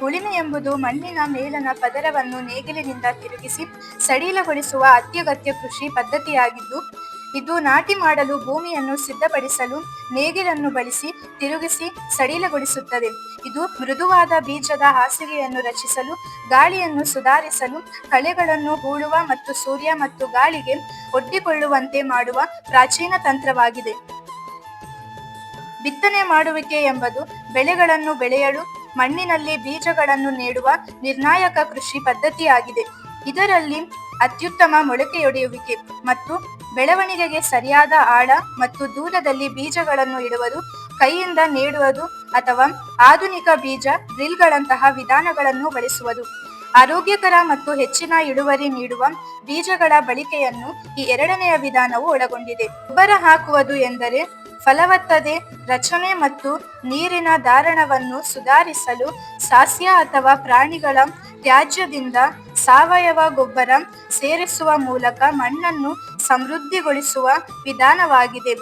ಉಳಿಮೆ ಎಂಬುದು ಮಣ್ಣಿನ ಮೇಲನ ಪದರವನ್ನು ನೇಗಿಲಿನಿಂದ ತಿರುಗಿಸಿ ಸಡಿಲಗೊಳಿಸುವ ಅತ್ಯಗತ್ಯ ಕೃಷಿ ಪದ್ಧತಿಯಾಗಿದ್ದು, ಇದು ನಾಟಿ ಮಾಡಲು ಭೂಮಿಯನ್ನು ಸಿದ್ಧಪಡಿಸಲು ನೇಗಿಲನ್ನು ಬಳಸಿ ತಿರುಗಿಸಿ ಸಡಿಲಗೊಳಿಸುತ್ತದೆ. ಇದು ಮೃದುವಾದ ಬೀಜದ ಹಾಸಿಗೆಯನ್ನು ರಚಿಸಲು, ಗಾಳಿಯನ್ನು ಸುಧಾರಿಸಲು, ಕಳೆಗಳನ್ನು ಹೂಳುವ ಮತ್ತು ಸೂರ್ಯ ಮತ್ತು ಗಾಳಿಗೆ ಒಡ್ಡಿಕೊಳ್ಳುವಂತೆ ಮಾಡುವ ಪ್ರಾಚೀನ ತಂತ್ರವಾಗಿದೆ. ಬಿತ್ತನೆ ಮಾಡುವಿಕೆ ಎಂಬುದು ಬೆಳೆಗಳನ್ನು ಬೆಳೆಯಲು ಮಣ್ಣಿನಲ್ಲಿ ಬೀಜಗಳನ್ನು ನೆಡುವ ನಿರ್ಣಾಯಕ ಕೃಷಿ ಪದ್ಧತಿಯಾಗಿದೆ. ಇದರಲ್ಲಿ ಅತ್ಯುತ್ತಮ ಮೊಳಕೆಯೊಡೆಯುವಿಕೆ ಮತ್ತು ಬೆಳವಣಿಗೆಗೆ ಸರಿಯಾದ ಆಳ ಮತ್ತು ದೂರದಲ್ಲಿ ಬೀಜಗಳನ್ನು ಇಡುವುದು, ಕೈಯಿಂದ ನೆಡುವುದು ಅಥವಾ ಆಧುನಿಕ ಬೀಜ ಡ್ರಿಲ್ಗಳಂತಹ ವಿಧಾನಗಳನ್ನು ಬಳಸುವುದು. ಆರೋಗ್ಯಕರ ಮತ್ತು ಹೆಚ್ಚಿನ ಇಳುವರಿ ನೀಡುವ ಬೀಜಗಳ ಬಳಕೆಯನ್ನು ಈ ಎರಡನೆಯ ವಿಧಾನವು ಒಳಗೊಂಡಿದೆ. ಗೊಬ್ಬರ ಹಾಕುವುದು ಎಂದರೆ ಫಲವತ್ತತೆ, ರಚನೆ ಮತ್ತು ನೀರಿನ ಧಾರಣವನ್ನು ಸುಧಾರಿಸಲು ಸಸ್ಯ ಅಥವಾ ಪ್ರಾಣಿಗಳ ತ್ಯಾಜ್ಯದಿಂದ ಸಾವಯವ ಗೊಬ್ಬರ ಸೇರಿಸುವ ಮೂಲಕ ಮಣ್ಣನ್ನು ಸಮೃದ್ಧಿಗೊಳಿಸುವ ವಿಧಾನವಾಗಿದೆ.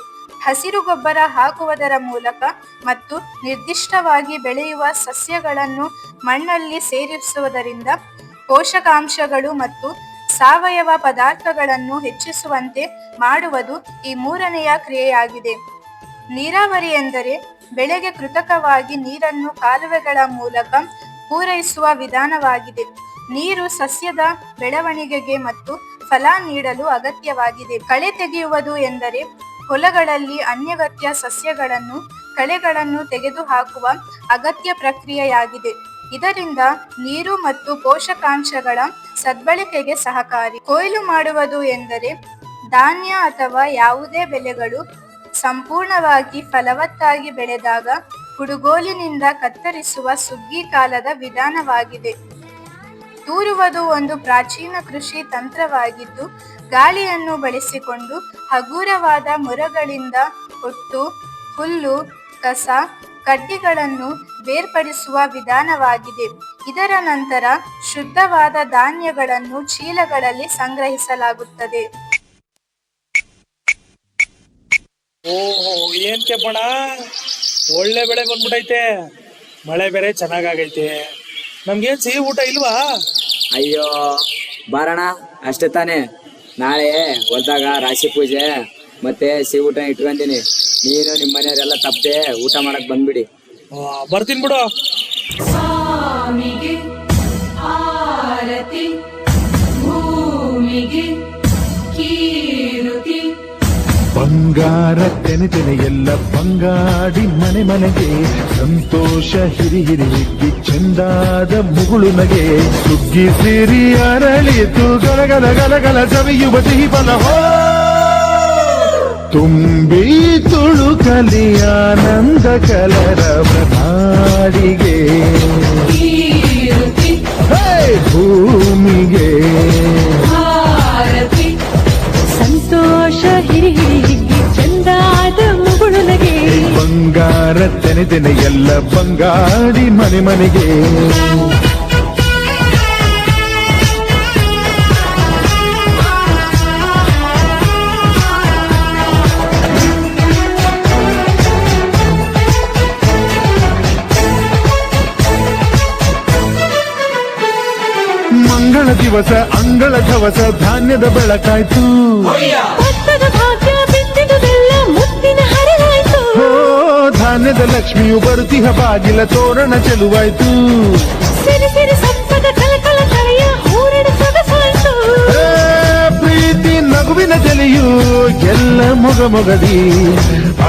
ಹಸಿರು ಗೊಬ್ಬರ ಹಾಕುವುದರ ಮೂಲಕ ಮತ್ತು ನಿರ್ದಿಷ್ಟವಾಗಿ ಬೆಳೆಯುವ ಸಸ್ಯಗಳನ್ನು ಮಣ್ಣಲ್ಲಿ ಸೇರಿಸುವುದರಿಂದ ಪೋಷಕಾಂಶಗಳು ಮತ್ತು ಸಾವಯವ ಪದಾರ್ಥಗಳನ್ನು ಹೆಚ್ಚಿಸುವಂತೆ ಮಾಡುವುದು ಈ ಮೂರನೆಯ ಕ್ರಿಯೆಯಾಗಿದೆ. ನೀರಾವರಿ ಎಂದರೆ ಬೆಳೆಗೆ ಕೃತಕವಾಗಿ ನೀರನ್ನು ಕಾಲುವೆಗಳ ಮೂಲಕ ಪೂರೈಸುವ ವಿಧಾನವಾಗಿದೆ. ನೀರು ಸಸ್ಯದ ಬೆಳವಣಿಗೆಗೆ ಮತ್ತು ಫಲ ನೀಡಲು ಅಗತ್ಯವಾಗಿದೆ. ಕಳೆ ತೆಗೆಯುವುದು ಎಂದರೆ ಹೊಲಗಳಲ್ಲಿ ಅನಗತ್ಯ ಸಸ್ಯಗಳನ್ನು, ಕಳೆಗಳನ್ನು ತೆಗೆದುಹಾಕುವ ಅಗತ್ಯ ಪ್ರಕ್ರಿಯೆಯಾಗಿದೆ. ಇದರಿಂದ ನೀರು ಮತ್ತು ಪೋಷಕಾಂಶಗಳ ಸದ್ಬಳಕೆಗೆ ಸಹಕಾರಿ. ಕೊಯ್ಲು ಮಾಡುವುದು ಎಂದರೆ ಧಾನ್ಯ ಅಥವಾ ಯಾವುದೇ ಬೆಳೆಗಳು ಸಂಪೂರ್ಣವಾಗಿ ಫಲವತ್ತಾಗಿ ಬೆಳೆದಾಗ ಕುಡುಗೋಲಿನಿಂದ ಕತ್ತರಿಸುವ ಸುಗ್ಗಿ ಕಾಲದ ವಿಧಾನವಾಗಿದೆ. ತೂರುವುದು ಒಂದು ಪ್ರಾಚೀನ ಕೃಷಿ ತಂತ್ರವಾಗಿದ್ದು, ಗಾಳಿಯನ್ನು ಬಳಸಿಕೊಂಡು ಹಗುರವಾದ ಮೊರಗಳಿಂದ ಹೊಟ್ಟು, ಹುಲ್ಲು, ಕಸ, ಕಡ್ಡಿಗಳನ್ನು ಬೇರ್ಪಡಿಸುವ ವಿಧಾನವಾಗಿದೆ. ಇದರ ನಂತರ ಶುದ್ಧವಾದ ಧಾನ್ಯಗಳನ್ನು ಚೀಲಗಳಲ್ಲಿ ಸಂಗ್ರಹಿಸಲಾಗುತ್ತದೆ. ಓಹೋ, ಏನ್ ಕೆಪ್ಪಣ, ಒಳ್ಳೆ ಬೆಳೆ ಬಂದ್ಬಿಟ್ಟೈತೆ. ಮಳೆ ಬೇರೆ ಚೆನ್ನಾಗೈತೆ. ನಮ್ಗೇನ್ ಸಿಹಿ ಊಟ ಇಲ್ವಾ? ಅಯ್ಯೋ ಬಾರಣ, ಅಷ್ಟೇ ತಾನೆ. ನಾಳೆ ಹೊಲ್ದಾಗ ರಾಶಿ ಪೂಜೆ ಮತ್ತೆ ಸಿಹಿ ಊಟ ಇಟ್ಕೊಂತೀನಿ. ನೀನು ನಿಮ್ಮ ಮನೆಯವರೆಲ್ಲ ತಪ್ಪದೆ ಊಟ ಮಾಡಕ್ ಬಂದ್ಬಿಡಿ. ಬರ್ತೀನಿ ಬಿಡು. ಸ್ವಾಮಿಗೆ ಆರತಿ, ಭೂಮಿಗೆ ಕೀರುತಿ. ಬಂಗಾರ ತೆನೆ ತೆನೆ ಎಲ್ಲ ಬಂಗಾಡಿ ಮನೆ ಮನೆಗೆ ಸಂತೋಷ ಹಿರಿ ಹಿರಿ ಹಿಗ್ಗಿ ಚೆಂದಾದ ಮುಗುಳು ನಗೆ. ಸುಗ್ಗಿ ಸಿರಿ ಅರಳಿತು ಗಲಗಲ ಗಲಗಲ ಸವಿಯುವ ಸಿಹಿ ಫಲ ಹೋ. ತುಂಬಿ ತುಳುಕಲಿ ಆನಂದ ಕಲರವ ನಾಡಿಗೆ, ಭೂಮಿಗೆ ಸಂತೋಷ ಹಿರಿ ಹಿರಿ ಹಿಗ್ಗಿ ಚಂದಾದ ಮುಗುಳು ನಗೆ. ಬಂಗಾರ ತೆನೆ ತೆನೆ ಎಲ್ಲ ಬಂಗಾಡಿ ಮನೆ ಮನೆಗೆ. ಮಂಗಳ ದಿವಸ ಅಂಗಳ ಧವಸ ಧಾನ್ಯದ ಬೆಳಕಾಯ್ತು. ಧಾನ್ಯದ ಲಕ್ಷ್ಮಿಯು ಬರುತ್ತಿಹ ಬಾಗಿಲ ತೋರಣ ಚೆಲುವಾಯ್ತು. ಪ್ರೀತಿ ನಗುವಿನ ಜಲಿಯು ಎಲ್ಲ ಮೊಗ ಮೊಗದಿ.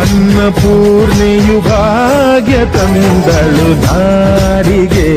ಅನ್ನಪೂರ್ಣೆಯು ಭಾಗ್ಯ ತಂದಳು ನಾಡಿಗೆ.